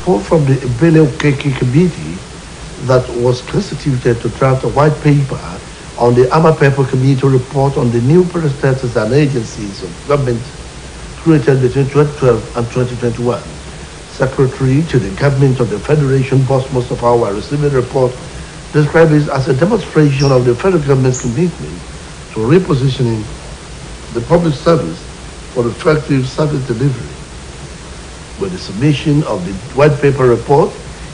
report from the Ebele Okeke Committee that was constituted to draft a white paper on the Amapepo Committee report on the new parastatals and agencies of government created between 2012 and 2021. Secretary to the Government of the Federation, Boss Mustafa, received a report described it as a demonstration of the federal government's commitment to repositioning the public service for effective service delivery. With the submission of the white paper report,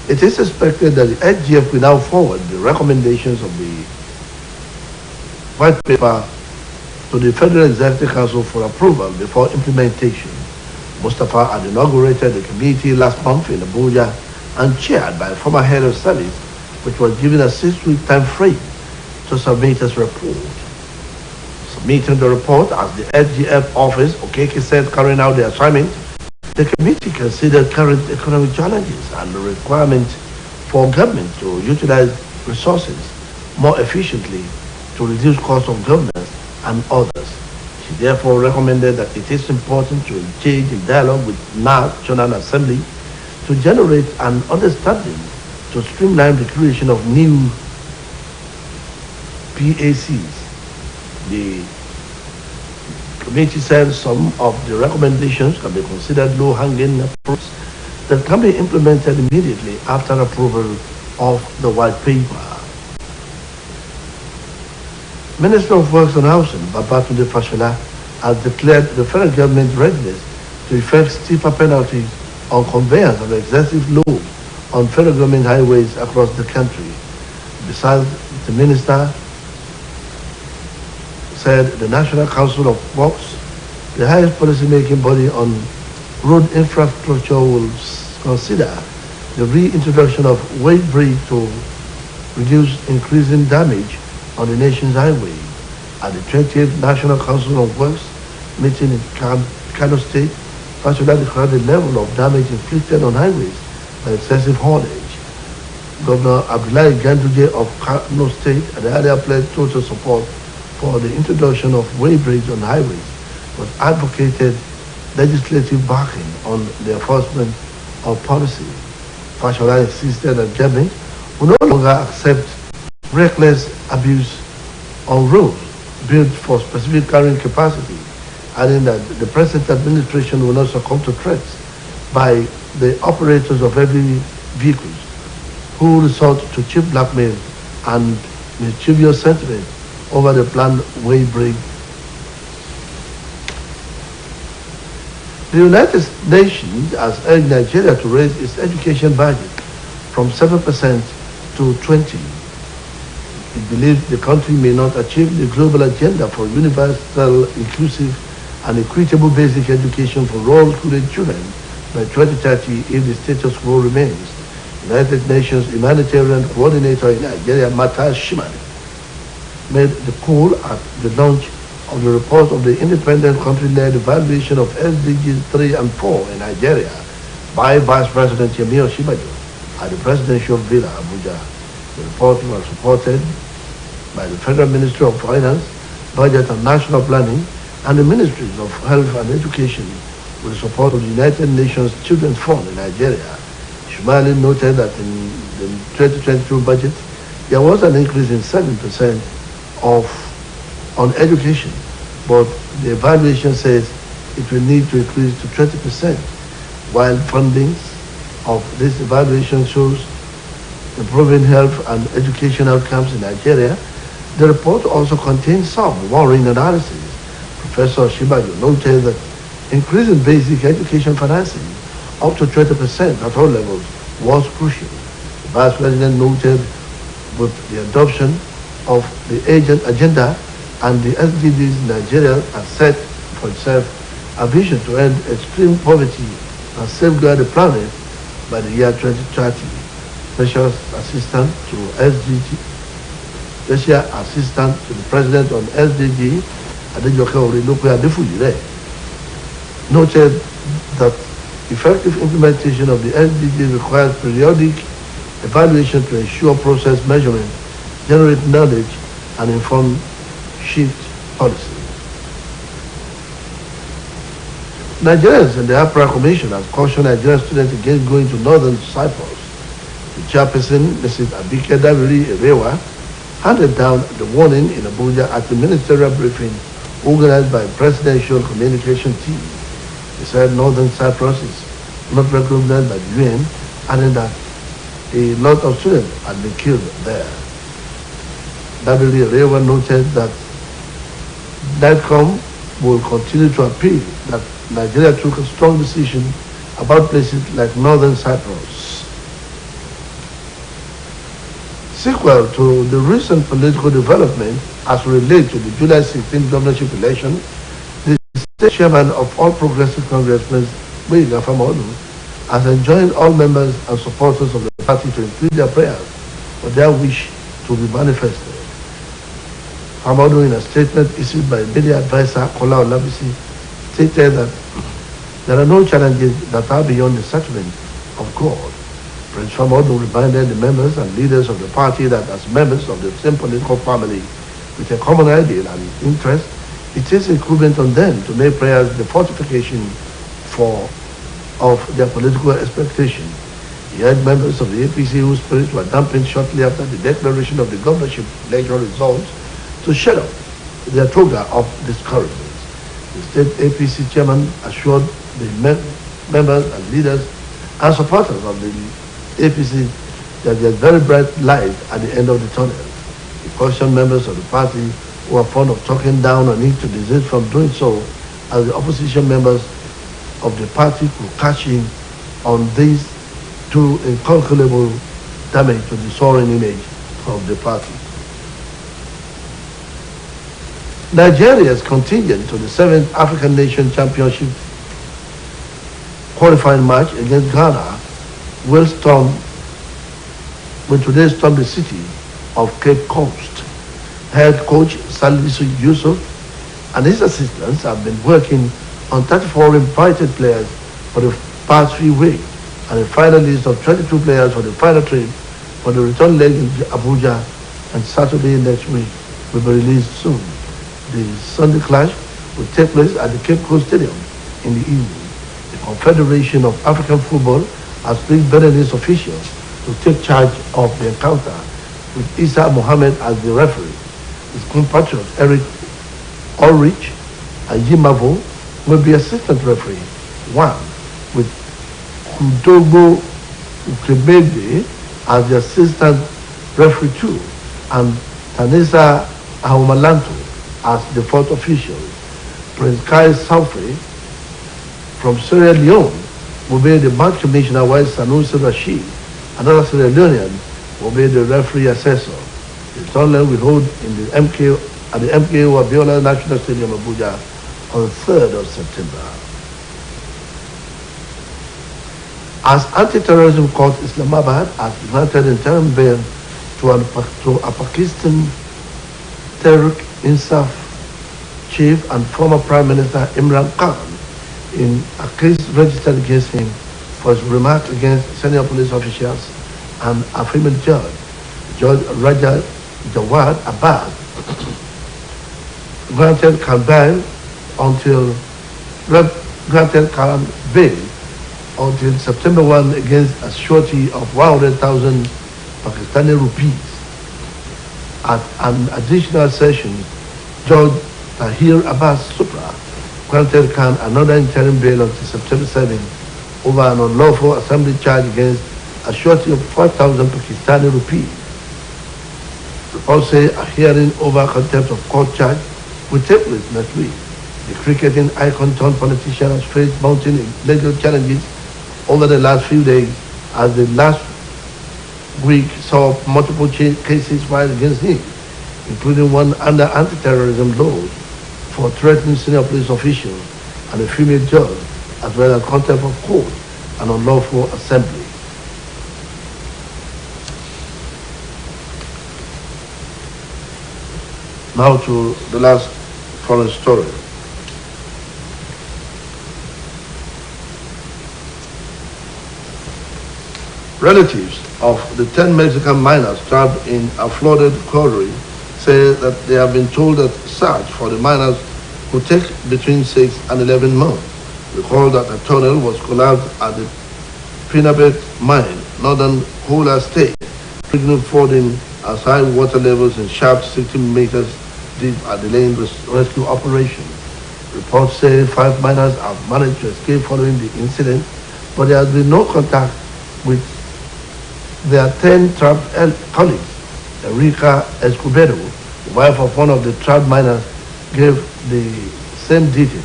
it is expected that the SGF will now forward the recommendations of the white paper to the Federal Executive Council for approval before implementation. Mustafa had inaugurated the committee last month in Abuja and chaired by former head of service, which was given a 6-week time frame to submit its report. Submitting the report as the SGF office, Okeke said, carrying out the assignment, the committee considered current economic challenges and the requirement for government to utilize resources more efficiently to reduce cost of governance and others. She therefore recommended that it is important to engage in dialogue with National Assembly to generate an understanding to streamline the creation of new PACs. The committee said some of the recommendations can be considered low-hanging fruits that can be implemented immediately after approval of the white paper. Minister of Works and Housing, Babatunde Fashola, has declared the federal government readiness to effect steeper penalties on conveyance of excessive load on federal government highways across the country. Besides, the minister said the National Council of Works, the highest policy-making body on road infrastructure, will consider the reintroduction of weight bridge to reduce increasing damage on the nation's highway. At the 20th National Council of Works meeting in Kano State, Fashola declared the level of damage inflicted on highways by excessive haulage. Governor Abdullahi Ganduje of Kano State had earlier pledged total support for the introduction of weighbridge on highways, but advocated legislative backing on the enforcement of policy. Fashola insisted that government will no longer accept reckless abuse on roads built for specific carrying capacity, adding that the present administration will not succumb to threats by the operators of heavy vehicles who resort to cheap blackmail and mischievous sentiment over the planned weighbridge. The United Nations has urged Nigeria to raise its education budget from 7% to 20%. It believes the country may not achieve the global agenda for universal, inclusive, and equitable basic education for all school children by 2030 if the status quo remains. United Nations humanitarian coordinator in Nigeria, Mata Shiman, made the call at the launch of the report of the independent country-led evaluation of SDGs 3 and 4 in Nigeria by Vice President Yemi Osinbajo at the Presidential Villa, Abuja. The report was supported by the Federal Ministry of Finance, Budget and National Planning, and the Ministries of Health and Education with the support of the United Nations Children's Fund in Nigeria. Shumali noted that in the 2022 budget, there was an increase in 7% on education, but the evaluation says it will need to increase to 20%, while funding of this evaluation shows improving health and education outcomes in Nigeria. The report also contains some worrying analysis. Professor Shibayo noted that increasing basic education financing up to 20% at all levels was crucial. The Vice President noted with the adoption of the agenda and the SDGs, Nigeria has set for itself a vision to end extreme poverty and safeguard the planet by the year 2030. Special Assistant to Special Assistant to the President on SDG, Adejoke Orilope Adefuyire, noted that effective implementation of the SDG requires periodic evaluation to ensure process measurement, generate knowledge, and inform shift policy. Nigerians in the APRA Commission have cautioned Nigerian students against going to northern Cyprus. The chairperson, Mrs. Abike Daviri Erewa, handed down the warning in Abuja at the ministerial briefing organized by the Presidential Communication Team. He said northern Cyprus is not recognized by the UN, adding that a lot of students had been killed there. Daviri Erewa noted that NIDCOM will continue to appeal that Nigeria took a strong decision about places like northern Cyprus. Sequel to the recent political development as related to the July 16 governorship election, the state chairman of All Progressive Congress, Mr. Famodu, has enjoined all members and supporters of the party to include their prayers for their wish to be manifested. Famodu, in a statement issued by media advisor Kola Olabisi, stated that there are no challenges that are beyond the settlement of God. Prince Famodu reminded the members and leaders of the party that as members of the same political family with a common ideal and interest, it is incumbent on them to make prayers the fortification of their political expectation. He urged members of the APC whose spirits were dampened shortly after the declaration of the governorship election results to shut up their toga of discouragement. The state APC chairman assured the members and leaders and supporters of the APC that there's very bright light at the end of the tunnel. He cautioned members of the party who are fond of talking down on it to desist from doing so, as the opposition members of the party could cash in on these two incalculable damage to the soaring image of the party. Nigeria's contingent to the 7th African Nation Championship qualifying match against Ghana will today storm the city of Cape Coast. Head coach Salisu Yusuf and his assistants have been working on 34 invited players for the past few weeks, and a final list of 22 players for the final trip for the return leg in Abuja and Saturday next week will be released soon. The Sunday clash will take place at the Cape Coast Stadium in the evening. The Confederation of African Football has picked Beninese officials to take charge of the encounter, with Isa Mohammed as the referee. His compatriot Eric Ulrich and Yimavo will be assistant referee, one with Kudogo Ukebebe as the assistant referee two, and Tanisa Ahumalanto as the fourth official. Prince Kai Saufe from Sierra Leone will be the match commissioner, while Sanusi Rashid, another Sierra Leonean, will be the referee assessor. The tournament will hold in the at the MKO Abiola National Stadium, Abuja, on the 3rd of September. As anti-terrorism court Islamabad has granted interim bail to a Pakistan Tehreek Insaf chief and former Prime Minister Imran Khan in a case registered against him for his remarks against senior police officials and a female judge, Judge Raja Jawad Abbas, granted Khan bail until September 1 against a surety of 100,000 Pakistani rupees. At an additional session, Judge Tahir Abbas Supra granted Khan another interim bail until September 7 over an unlawful assembly charge against a surety of 4,000 Pakistani rupees. Reports say a hearing over contempt of court charge will take place next week. The cricketing icon turned politician has faced mounting legal challenges over the last few days, as the last week saw multiple cases filed against him, including one under anti-terrorism laws for threatening senior police officials and a female judge, as well as contempt of court and unlawful assembly. Now to the last foreign story. Relatives of the 10 Mexican miners trapped in a flooded quarry say that they have been told that search for the miners could take between 6 and 11 months. Recall that a tunnel was collapsed at the Pinabet mine, northern Kola State, triggering flooding as high water levels in shaft 60 meters deep are delaying rescue operation. Reports say 5 miners have managed to escape following the incident, but there has been no contact with their 10 trapped colleagues. Enrica Escobedo, the wife of one of the trapped miners, gave the same details,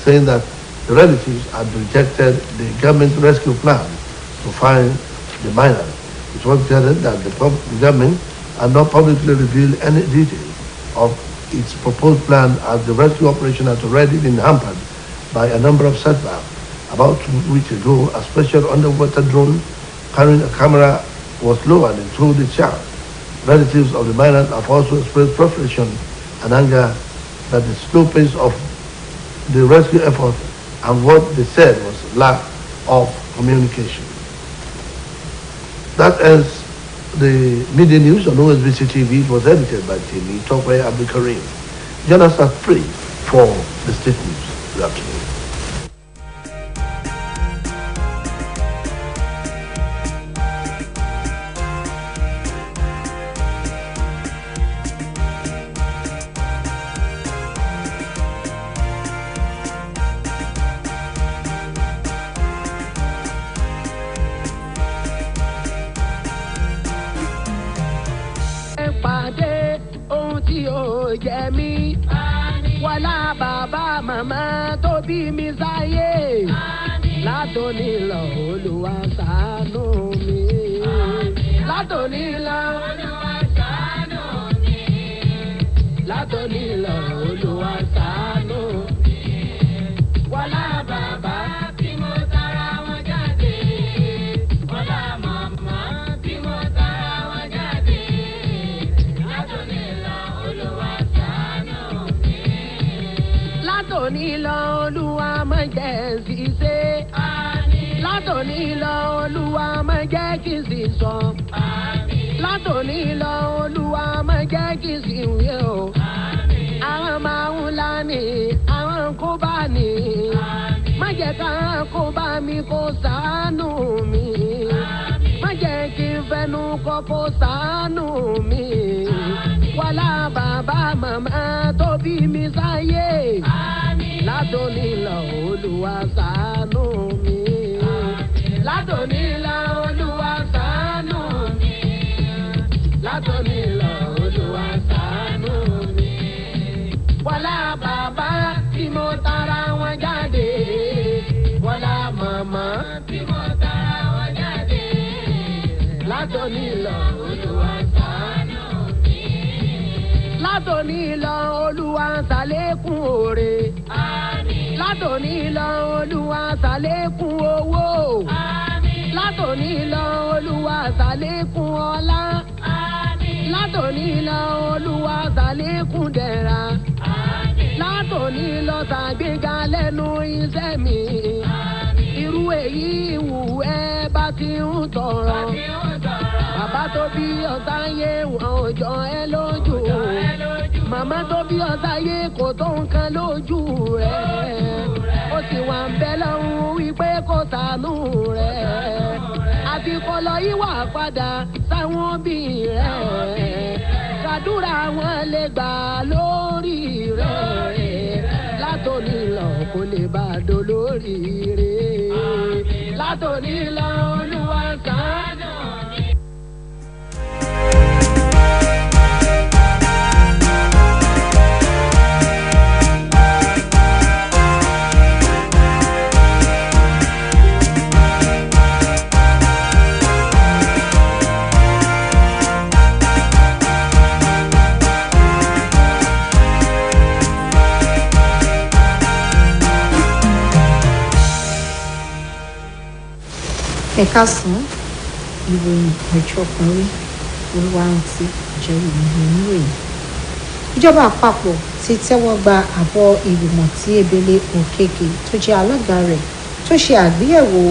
saying that the relatives had rejected the government rescue plan to find the miners. It was gathered that the government had not publicly revealed any details of its proposed plan, as the rescue operation had already been hampered by a number of setbacks. About 2 weeks ago, a special underwater drone carrying a camera was lowered into the shaft. Relatives of the miners have also expressed frustration and anger that the slow pace of the rescue effort and what they said was lack of communication. That ends the midday news on OSBC TV. It was edited by Timmy Tokwe Abdul Karim. Join us at 3 for the state news. Good afternoon. Pàdé ohun tí ó jẹ mí. Wọlá bàbá màmá tó bí mi sáyé. Látòní lọ Olúwa ṣàánú mi. Látòní lọ Olúwa ṣàánú mi. Látòní lọ Olúwa ṣàánú mi. Wọlá bàbá tí mo tara wọn jáde. Wọlá màmá tí mo tara wọn jáde. Látòní lọ Olúwa má jẹ́ ṣìṣe. Látòní lọ Olúwa má jẹ́ kí n sì sọ. Látòní lọ Olúwa má jẹ́ kí n sì wí o. Àwọn máa ń la ní, àwọn kó bá ní. Má jẹ́ ká kó bá mi kó ṣàánú mi. Má jẹ́ kí n fẹnu kọ́ kó ṣàánú mi. Wọlá bàbá màmá tó bí mi sáyé. Látòní lọ Olúwa ṣàánú mi. Látòní lọ Olúwa ṣàánú mi. Látòní lọ Olúwa ṣàánú mi. Wọlá bàbá tí mo tara wọn jáde. Wọlá màmá tí mo tara wọn jáde. Látòní lọ Olúwa ṣàánú mi. Látòní lọ Olúwa ṣàlékún oore. Látòní lọ Olúwa ṣàlékún owó. Látòní lọ Olúwa ṣàlékún ọlá. Látòní lọ Olúwa ṣàlékún dẹ̀ra. Látòní lọ ṣàgbéga lẹ́nu iṣẹ́ mi. Irú èyí wù ẹ́ bá ti ń tọrọ. Bàbá tó bí ọ̀sáyé wọn ò jọ ẹ́ lójú. Màmá tó bí ọ̀sáyé kò tó nǹkan lójú rẹ̀. Ó sì wà ń bẹ lọ́hùn wípé kò ṣàánú rẹ̀. Àfi kó lọ yíwà padà sáwọn òbí rẹ̀. Ṣàdúrà wọn lè gbà lórí rẹ̀. Látòní lọ kó lè bá dolórí rẹ̀. Látòní lọ Olúwa ṣàánú mi. Ẹ̀ka sàn ìròyìn ọ̀jọ̀kànrí Olúwarántí Àjọyọ̀ oníròyìn. Ìjọba àpapọ̀ ti tẹ́wọ́ gba àbọ̀ ìgbìmọ̀ tí Ebele Okeke tó jẹ́ alága rẹ̀ tó ṣe àgbéyẹ̀wò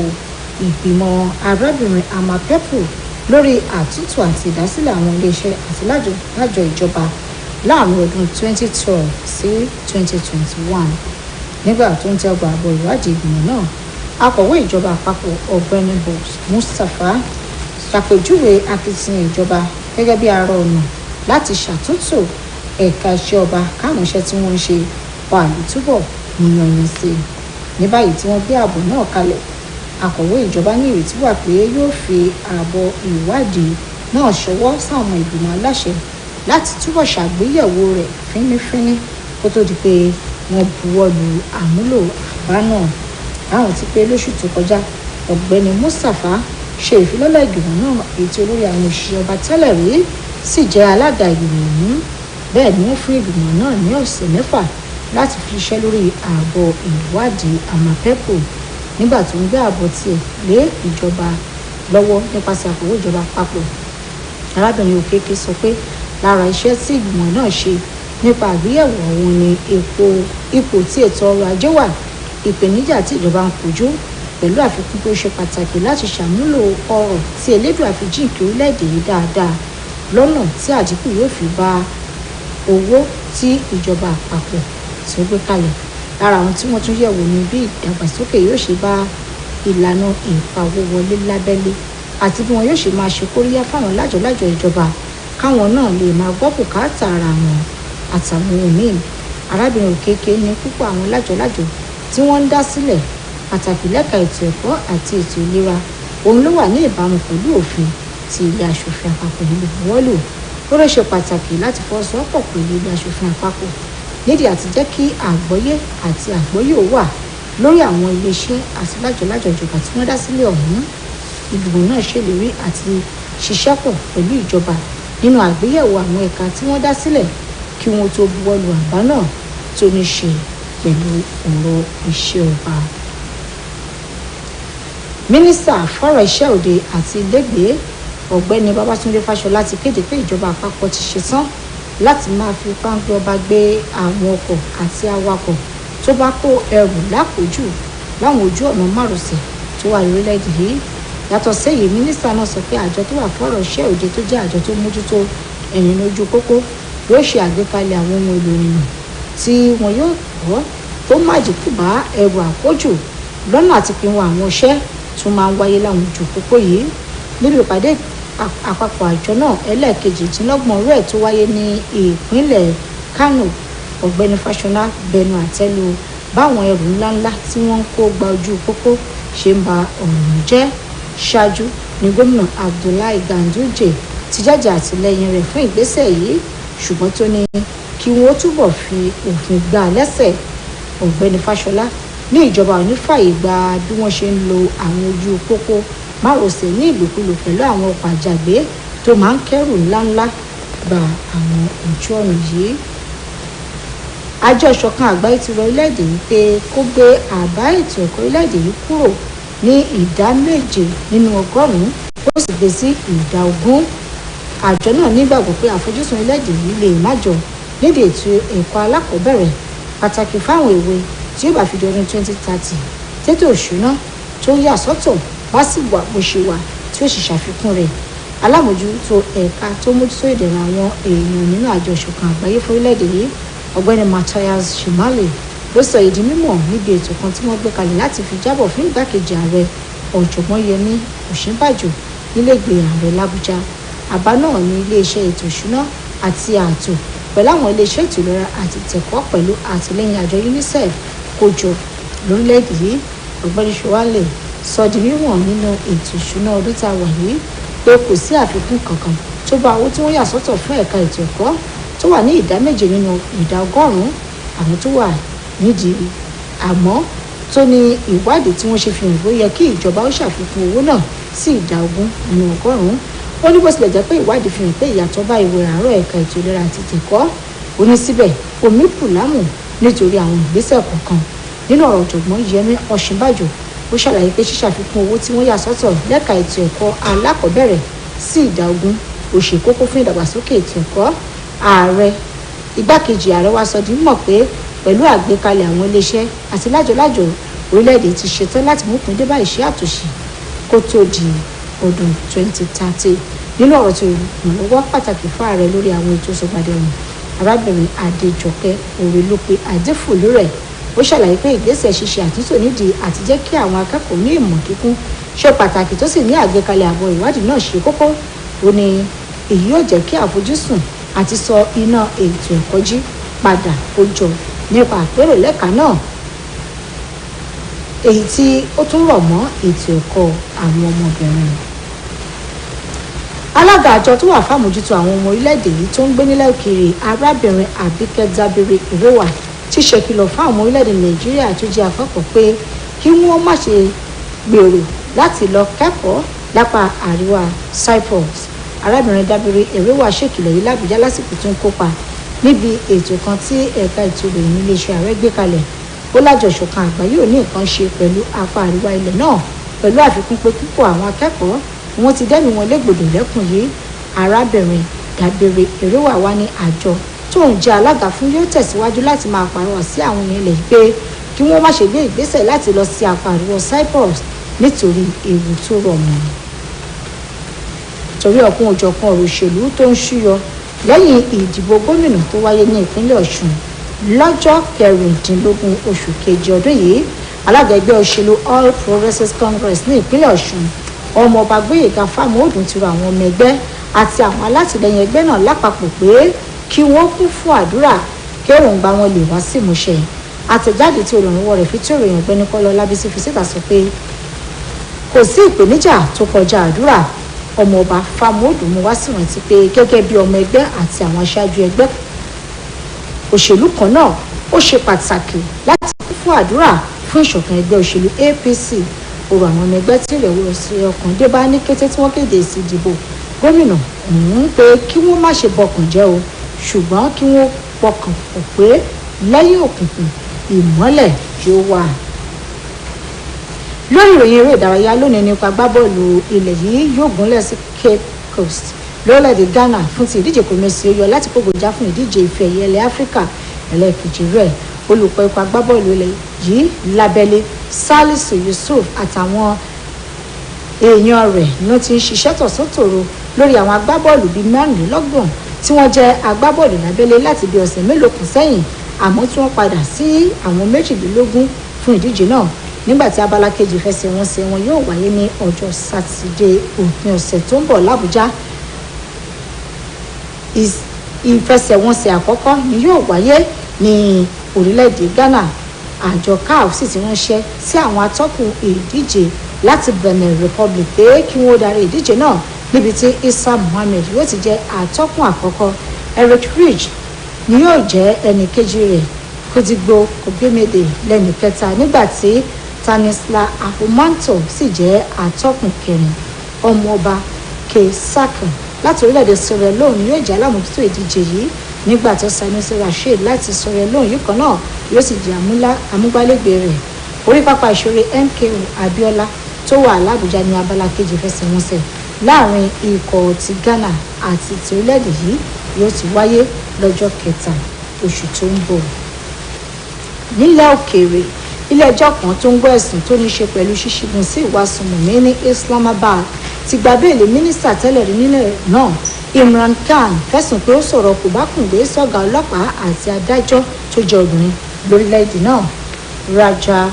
ìgbìmọ̀ arábìnrin Amapepu lórí àtúntò àti ìdásílẹ̀ àwọn iléeṣẹ́ àti lájọ ìjọba láàrin ọdún 2012 sí 2021. nígbà tó ń tẹ́wọ́ àbọ̀ ìwádìí ìgbìmọ̀ náà akọ̀wé ìjọba àpapọ̀ ọ̀gbẹ́ni Boss Mustapha ṣàpèjúwe akitiyan ìjọba gẹ́gẹ́ bí ara ọ̀nà láti ṣàtúntò ẹ̀ka iṣẹ́ ọba káwọn iṣẹ́ tí wọ́n ń ṣe wà túbọ̀ yíyanyan sí i. Ní báyìí tí wọ́n gbé ààbò náà kalẹ̀ akọ̀wé ìjọba ní ìrètí wà pé yóò fi ààbọ̀ ìwádìí náà ṣọwọ́ sáwọn ìgbìmọ̀ aláṣẹ láti túbọ̀ ṣàgbéyẹ̀wò rẹ̀ fínífíní kó tó di pé wọ́n buwọ́ lu àmúlò àbá náà. Àwọn ti pé lóṣù tó kọjá ọ̀gbẹ́ni Mustapha ṣe ìfilọ́lẹ̀ ìgbìmọ̀ náà èyí tí olórí àwọn òṣìṣẹ́ ọba tẹ́lẹ̀ rí sì jẹ́ alága ìgbìmọ̀ ọ̀hún. Bẹ́ẹ̀ ni wọ́n fún ìgbìmọ̀ náà ní ọ̀sẹ̀ 6 láti fi iṣẹ́ lórí ààbọ̀ ìwádìí àmọ̀tẹ́kùn nígbà tó ń gbé ààbọ̀ tiẹ̀ lé ìjọba lọ́wọ́ nípasẹ̀ àkọ̀wé ìjọba àpapọ̀. Arábìnrin Okeke sọ pé lára iṣẹ́ tí ìgbìmọ̀ náà ṣe nípa àgbéyẹ̀wò ọ̀hún ni ipò tí ètò ọrọ̀ ajé wà, ìpèníjà tí ìjọba ń kojú pẹ̀lú àfikún pé ó ṣe pàtàkì láti ṣàmúlò ọrọ̀ tí elédùn àfijíǹkì orílẹ̀-èdè yìí dáadáa lọ́nà tí àdínkù yóò fi bá owó tí ìjọba àpapọ̀ tí ó gbé kalẹ̀. Lára àwọn tí wọ́n tún yẹ̀wò ní bí ìdàgbàsókè yóò ṣe bá ìlànà ìpawówọlé lábẹ́lé àti bí wọn yóò ṣe máa ṣe kóríyá fáwọn lájọ̀lájọ̀ ìjọba káwọn náà lè máa gbọ́ bùkátà ara wọn àtàwọn ohun míì. Arábìnrin Okeke ní púpọ̀ àwọn lájọ̀lájọ̀ tí wọ́n ń dá sílẹ̀ pàtàkì lẹ́ka ètò ẹ̀kọ́ àti ètò ìlera òun ló wà ní ìbámu pẹ̀lú òfin tí ilé aṣòfin àpapọ̀ ìlú buwọ́lù. Ó lè ṣe pàtàkì láti fọwọ́sowọ́pọ̀ pẹ̀lú ilé aṣòfin àpapọ̀ nídìí àti jẹ́ kí àgbọ́yé àti àgbọ́yé wà lórí àwọn iléeṣẹ́ àti lájọ̀lájọ̀ ìjọba tí wọ́n dá sílẹ̀ ọ̀hún. Ìgbìmọ̀ náà ṣèlérí àti ṣiṣẹ́ pọ̀ pẹ̀lú ìjọba nínú àgbéyẹ̀wò àwọn ẹ̀ka tí wọ́n dá sílẹ̀ kí wọ́n tó buwọ́lù àbá náà tó ní ṣe pẹ̀lú ọ̀rọ̀ iṣẹ́ ọba. Mínísítà fọ́rọ̀ iṣẹ́ òde àti ilégbèé ọ̀gbẹ́ni Babátúndé Fáṣọlá ti kéde pé ìjọba àpapọ̀ ti ṣetán láti máa fi páńpẹ́ ọba gbé àwọn ọkọ̀ àti awakọ̀ tó bá kó ẹrù lápòjù láwọn ojú ọ̀nà márosẹ̀ tó wà lórílẹ̀‐èdè yìí. Yàtọ̀ sẹ́yìn mínísítà náà sọ pé àjọ tó wà fọ́rọ̀ iṣẹ́ òde tó jẹ́ àjọ tó mójútó ẹ̀rìn lójú pópó yóò ṣe àgbékalẹ̀ àwọn ohun èlò ìrìnnà tí wọn yóò kọ́ tó má dínkù bá ẹrù àkójù lọ́nà àti pinnu àwọn iṣẹ́ tó máa ń wáyé láwọn ojú pópó yìí. Níbi ìpàdé àpapọ̀ àjọ náà ẹlẹ́ẹ̀kejìdínlọ́gbọ̀n rẹ̀ tó wáyé ní ìpínlẹ̀ Kánò ọ̀gbẹ́ni Fáṣọlá bẹnu àtẹ́lu báwọn ẹrù ńláńlá tí wọ́n ń kó gba ojú pópó ṣe ń ba ọ̀rọ̀ jẹ́. Ṣáájú ni gómìnà Abdullahi Ganduje ti jáde àtìlẹ́yìn rẹ̀ fún ìgbésẹ̀ yìí ṣùgbọ́n tó ní kí wọ́n túbọ̀ fi òfin gbà lẹ́sẹ̀. ọ̀gbẹ́ni Fáṣọlá ní ìjọba ò ní fààyè gba bí wọ́n ṣe ń lo àwọn ojú pópó márosẹ̀ ní ìlòkulò pẹ̀lú àwọn ọkọ̀ àjàgbé tó máa ń kẹ́rù ńláńlá gba àwọn ojú ọ̀nà yìí. Àjọ ìṣọ̀kan àgbáyé ti rọ orílẹ̀-èdè yìí pé kó gbé àbá ètò ẹ̀kọ́ orílẹ̀-èdè yìí kúrò ní 7 nínú 100 ó sì gbé sí 20. Àjọ náà nígbàgbọ́ pé àfojúsùn orílẹ̀-èdè yìí lè má jọ nídìí ètò ẹ̀kọ́ alákọ̀ọ́bẹ̀rẹ̀ pàtàkì fáwọn èwe tí ó bá fi di ọdún 2030 tètò òṣùná tó yà sọ́tọ̀ bá sì wà bó ṣe wà tí ó sì ṣàfikún rẹ̀. Alámòjútó ẹ̀ka tó mójútó ìdènà àwọn èèyàn nínú àjọ ìṣọ̀kan àgbáyé fórílẹ̀-èdè yìí ọ̀gbẹ́ni Matthias Shimale ló sọ èdè mímọ̀ níbi ètò kan tí wọ́n gbé kalẹ̀ láti fi jábọ̀ fún ìgbákejì ààrẹ ọ̀jọ̀gbọ́n Yẹmí Ọ̀ṣínbàjò nílẹ̀gbẹ́ ààrẹ l'Ábújá. Àbá náà ní iléeṣẹ́ ètò ìṣúná àti ààtò pẹ̀lú àwọn iléeṣẹ́ ètò ìlera àti ìtẹ̀kọ́ pẹ̀lú àtìlẹ́yìn àjọ UNICEF kó jọ lórílẹ̀‐èdè yìí. ọ̀gbẹ́ni Ṣọwálẹ̀ sọ di mímọ̀ nínú ètò ìṣúná ọdún tá a wà yìí pé kò sí àfikún kankan tó bá owó tí wọ́n yà sọ́tọ̀ fún ẹ̀ka ètò ẹ̀kọ́ tó wà ní 7 nínú 100 àwọn tó wà nídìí àmọ́ tó ní ìwádìí tí wọ́n ṣe fi hàn bó yẹ kí ìjọba ó ṣàfikún owó náà sí 20 nínú 100. Ó ní bó tilẹ̀ jẹ́ pé ìwádìí fi hàn pé ìyàtọ̀ bá ìwé àárọ̀ ẹ̀ka ètò ìlera àti ìtẹ̀kọ́ ó ní síbẹ̀ omi kù lámù nítorí àwọn ìgbésẹ̀ kọ̀ọ̀kan. Nínú ọ̀rọ̀ ọ̀jọ̀gbọ́n Yẹmí Ọ̀ṣínbàjò ó ṣàlàyé pé ṣíṣàfikún owó tí wọ́n yà sọ́tọ̀ lẹ́ka ètò ẹ̀kọ́ alákọ̀ọ́bẹ̀rẹ̀ sí 20 ó ṣe kókó fún ìdàgbàsókè ètò ẹ̀kọ́. Ààrẹ igbákejì ààrẹ wa sọ di mímọ̀ pé pẹ̀lú àgbékalẹ̀ àwọn iléeṣẹ́ àti lájọlájọ orílẹ̀-èdè ti ṣetán láti mú pín dé bá iṣẹ́ àtúnṣe kó tó di ọdún 2030. Nínú ọ̀rọ̀ tó ìrànlọ́wọ́ pàtàkì fún ààrẹ lórí àwọn ètò sọgbàdẹ̀rùn arábìnrin Adéjọkẹ́ Òrèlópé Adéfòlúrẹ̀ ó ṣàlàyé pé ìgbésẹ̀ ṣíṣe àtúntò nídìí àti jẹ́ kí àwọn akẹ́kọ̀ọ́ ní ìmọ̀ kíkún ṣe pàtàkì tó sì ní àgbékalẹ̀ àbọ̀ ìwádìí náà ṣe kókó. Ó ní èyí yóò jẹ́ kí àfojúsùn àti sọ iná ètò ẹ̀kọ́ jí padà ó jọ nípa àpérò lẹ́ka náà, èyí tí ó tún rọ̀ mọ́ ètò ẹ̀kọ́ àwọn ọmọbìnrin. Alága àjọ tó wà fámójútó àwọn ọmọ orílẹ̀-èdè yìí tó ń gbé nílẹ̀ òkèèrè arábìnrin Àbíkẹ́ Dábíré Ìrẹ́wà ti ṣèkìlọ̀ fún àwọn ọmọ orílẹ̀-èdè Nàìjíríà tó jẹ́ akẹ́kọ̀ọ́ pé kí wọ́n má ṣe gbèrò láti lọ kẹ́kọ̀ọ́ lápá àríwá Cyprus. Arábìnrin Dábíré Ìrẹ́wà ṣèkìlọ̀ yìí l'Àbújá lásìkò tó ń kópa níbi ètò kan tí ẹ̀ka ètò ìròyìn iléeṣẹ́ ààrẹ gbé kalẹ̀. Ó lájọṣọ̀kan àgbáyé ò ní nǹkan ṣe pẹ̀lú apá àríwá ilẹ̀ náà, pẹ̀lú àfikún pé púpọ̀ àwọn akẹ́kọ̀ọ́ wọ́n ti dẹ́mi wọn légbodò lẹ́kùn yìí. Arábìnrin Dábíré Ìrẹ́wà wá ní àjọ tó ń jẹ́ alága fún yóò tẹ̀síwájú láti máa pàrọwà sí àwọn èèyàn ilẹ̀ pé kí wọ́n má ṣe gbé ìgbésẹ̀ láti lọ sí apá àríwá Cyprus nítorí ewu tó rọ̀ mọ́. Torí ọ̀kun òjọ̀kan ọ̀rọ̀ òṣèlú tó ń ṣúyọ lẹ́yìn ìdìbò gómìnà tó wáyé ní ìpínlẹ̀ Ọ̀ṣun lọ́jọ́ 16 oṣù kejì ọdún yìí, alága ẹgbẹ́ òṣèlú All Progressives Congress ní ìpínlẹ̀ Ọ̀ṣun ọmọọba Gbóyèga Fámọ̀ọ́dún ti rọ àwọn ọmọ ẹgbẹ́ àti àwọn alátìlẹyìn ẹgbẹ́ náà lápapọ̀ pé kí wọ́n kún fún àdúrà kí èròǹgbà wọn lè wá sí ìmúṣẹ. Àtẹ̀jáde tí olùrànlọ́wọ́ rẹ̀ fi tó ìròyìn ọ̀gbẹ́ni Kọ́lá Ọlábísí fi síta sọ pé kò sí ìpèníjà tó kọjá àdúrà. Ọmọọba Fámọ̀ọ́dún mú wá sí ìrántí pé gẹ́gẹ́ bí ọmọ ẹgbẹ́ àti àwọn aṣáájú ẹgbẹ́ òṣèlú kan náà ó ṣe pàtàkì láti kún fún àdúrà fún ìṣọ̀kan ẹgbẹ́ òṣèlú APC. Ó rọ àwọn ọmọ ẹgbẹ́ tí ìrẹ̀wẹ̀sì ọkàn dé bá ní kété tí wọ́n kéde èsì ìdìbò gómìnà ọ̀hún pé kí wọ́n má ṣe bọkàn jẹ́ o, ṣùgbọ́n kí wọ́n pọkàn pọ̀ pé lẹ́yìn òkùnkùn ìmọ́lẹ̀ yóò wà. Lórí ìròyìn eré ìdárayá lónìí nípa agbábọ́ọ̀lù ilẹ̀ yìí yóò gúnlẹ̀ sí Cape Coast lórílẹ̀‐èdè Ghana fún ti ìdíje kòmẹ́sì ó yọ láti kógojá fún ìdíje ife ẹ̀yẹ ilẹ̀ Áfíríkà ẹlẹ́ẹ̀kejì rẹ̀. Olùkọ́ ikọ̀ agbábọ́ọ̀lù ilẹ̀ yìí lábẹ́lé Salisu Yusuf àtàwọn èèyàn rẹ̀ ló ti ń ṣiṣẹ́ tọ̀sán-tòru lórí àwọn agbábọ́ọ̀lù bíi 24 tí wọ́n jẹ́ agbábọ́ọ̀lù lábẹ́lé láti bí ọ̀sẹ̀ mélòó kan sẹ́yìn, àmọ́ tí wọ́n padà sí àwọn 22 fún ìdíje náà. Nígbà tí abala kejì ìfẹsẹ̀wọnsẹ̀ wọn yóò wáyé ní ọjọ́ Sátidé òpin ọ̀sẹ̀ tó ń bọ̀ l'Àbújá. Ìfẹsẹ̀wọnsẹ̀ àkọ́kọ́ ni yóò wáyé ní orílẹ̀-èdè Ghana. Àjọ CAF sì ti ránṣẹ́ sí àwọn atọ́kùn ìdíje láti Benin Republic pé kí wọ́n darí ìdíje náà, níbi tí Issa Mohammed yóò ti jẹ́ atọ́kùn àkọ́kọ́. Eric Ridge ni yóò jẹ́ ẹnì kejì rẹ̀, Kodigbo Kobemede lẹ́nì kẹta, nígbà tí Tanisla Ahumanto sì jẹ́ atọ́kùn kẹrin. Ọmọọba Kesaka láti orílẹ̀-èdè Sierra Leone yóò jẹ́ alámòjútó ìdíje yìí, nígbà tó Sanusi Rasheed láti Sierra Leone yìí kan náà yóò sì jẹ́ amúgbálẹ́gbẹ̀ẹ́ rẹ̀. Orí pápá ìṣeré MKO Abiola tó wà l'Àbújá ní abala kejì ìfẹsẹ̀wọnsẹ̀ láàrin ikọ̀ ti Ghana àti ti orílẹ̀-èdè yìí yóò ti wáyé lọ́jọ́ 3 oṣù tó ń bọ̀. Nílẹ̀ òkèèrè, ilé-ẹjọ́ kan tó ń gbọ́ ẹ̀sùn tó ní ṣe pẹ̀lú ṣíṣígun sí ìwà sùnmọ̀mí ní Islamabad ti gba béèlì mínísítà tẹ́lẹ̀ rí nílẹ̀ náà Imran Khan fẹ̀sùn pé ó sọ̀rọ̀ kòbákùngbé sọ́gà ọlọ́pàá àti adájọ́ tó jẹ́ obìnrin lórílẹ̀‐èdè náà. Raja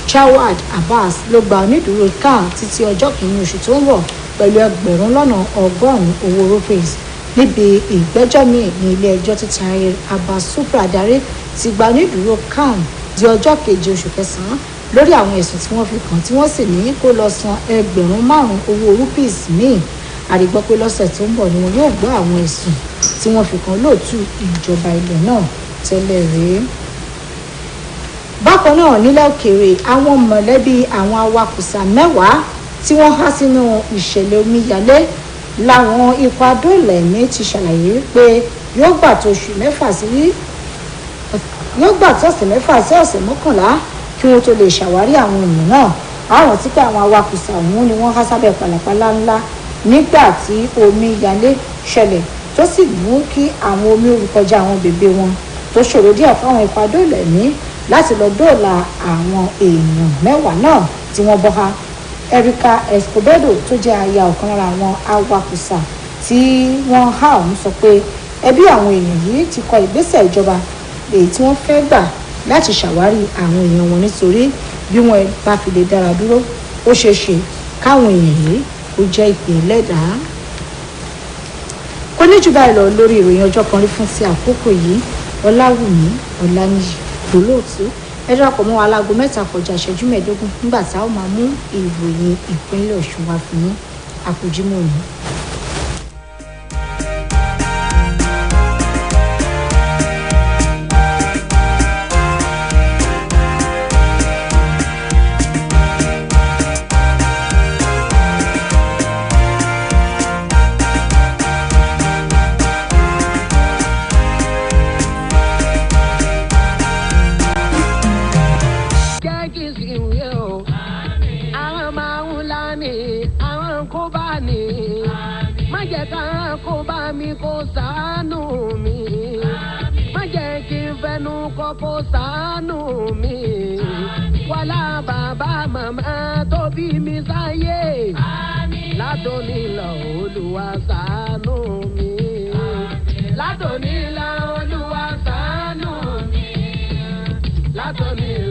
Jawad Abbas ló gba onídùúró Khan títí ọjọ́ 1 oṣù tó ń bọ̀ pẹ̀lú ẹgbẹ̀rún lọ́nà 100 owó rupees. Níbi ìgbẹ́jọ́ míì ní ilé-ẹjọ́ tó Tahir Abbas Supra darí ti gba onídùúró Khan di ọjọ́ 7 oṣù kẹsàn-án lórí àwọn ẹ̀sùn tí wọ́n fi kàn, tí wọ́n sì ní kó lọ san ẹgbẹ̀rún 5 owó rupees míì. Àrígbọ́ pé lọ́sẹ̀ tó ń bọ̀ ni wọn yóò gbọ́ àwọn ẹ̀sùn tí wọ́n fi kàn lóòtú ìjọba ilẹ̀ náà tẹ́lẹ̀ rí. Bákan náà nílẹ̀ òkèèrè, àwọn mọ̀lẹ́bí àwọn awakùsà 10 tí wọ́n há sínú ìṣẹ̀lẹ̀ omíyalé láwọn ikọ̀ adóòlà ẹ̀mí ti ṣàlàyé pé yóò gbà tó ọ̀sẹ̀ mẹ́fà sí ọ̀sẹ̀ 11 kí wọ́n tó lè ṣàwárí àwọn èèyàn náà. Àwọn tí pé àwọn awakùsà ọ̀hún ni wọ́n há sábẹ́ pàlàpàlà ńlá nígbà tí omíyalé ṣẹlẹ̀ tó sì mú kí àwọn omi olùkọjá àwọn bèbè wọn tó ṣòro díẹ̀ fáwọn ikọ̀ adóòlà ẹ̀mí láti lọ dóòlà àwọn èèyàn 10 náà tí wọ́n bọ́ ha. Erica Escobedo tó jẹ́ aya ọ̀kan lára àwọn awakùsà tí wọ́n há ọ̀hún sọ pé ẹbí àwọn èèyàn yìí ti kọ ìgbésẹ̀ ìjọba èyí tí wọ́n fẹ́ gbà láti ṣàwárí àwọn èèyàn wọn nítorí bí wọn bá fi lè dára dúró ó ṣeé ṣe káwọn èèyàn yìí ó jẹ́ ìpè ẹlẹ́dàá. kò ní jù báyìí lọ lórí ìròyìn ọjọ́ kan rí fún ti àkókò yìí. Ọláwùmí Ọláníyì lólóòtú. Ẹ darapọ̀ mọ́ wa láago 3 kọjá ìṣẹ́jú 15 nígbà tá a ó máa mú ìròyìn ìpínlẹ̀ Ọ̀ṣun wá fún yín. Àkójímọ̀ ni. Kó ṣàánú mi, má jẹ́ kí n fẹnu kò kó ṣàánú mi, wàlá bàbá màmá tó bí mi sáyé, látòní lọ Olúwa ṣàánú mi, látòní lọ Olúwa ṣàánú mi, látòní lọ.